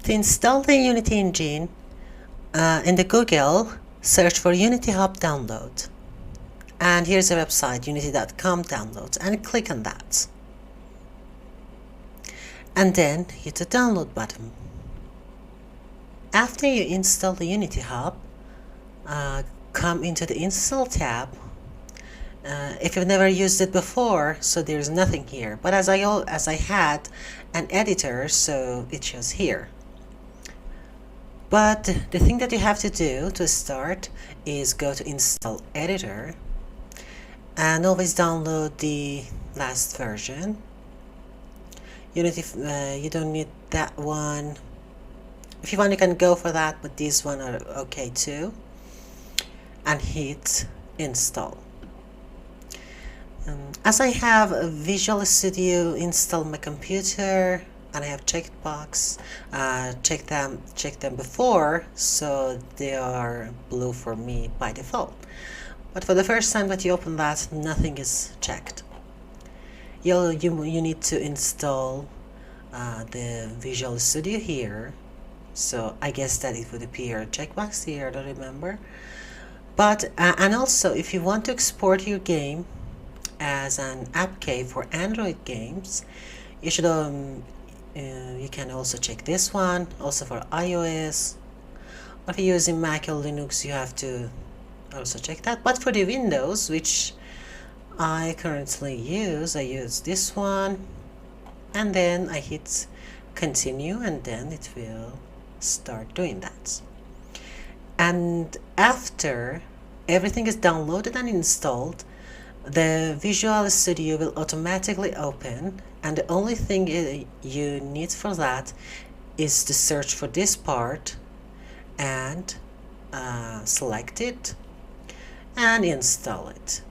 To install the Unity engine, in the Google, search for Unity Hub download. And here's the website, unity.com downloads, and click on that. And then hit the download button. After you install the Unity Hub, come into the Install tab. If you've never used it before, so there's nothing here. But as I had an editor, so it shows here. But the thing that you have to do to start is go to Install Editor and always download the last version. Unity, you don't need that one. If you want, you can go for that, but these one are okay too. And hit Install. As I have a Visual Studio installed on my computer, and I have checked them before, so they are blue for me by default. But for the first time that you open that, nothing is checked. You need to install the Visual Studio here, so I guess that it would appear a checkbox here, I don't remember. But and also, if you want to export your game as an AppK for Android games, you should you can also check this one, also for iOS. Or if you're using Mac or Linux, you have to also check that. But for the Windows, which I currently use, I use this one, and then I hit continue, and then it will start doing that. And after everything is downloaded and installed, the Visual Studio will automatically open, and the only thing you need for that is to search for this part and select it and install it.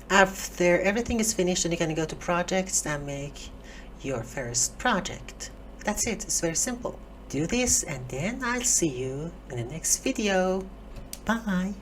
After everything is finished, then you can go to projects and make your first project. That's it. It's very simple. Do this, and then I'll see you in the next video. Bye.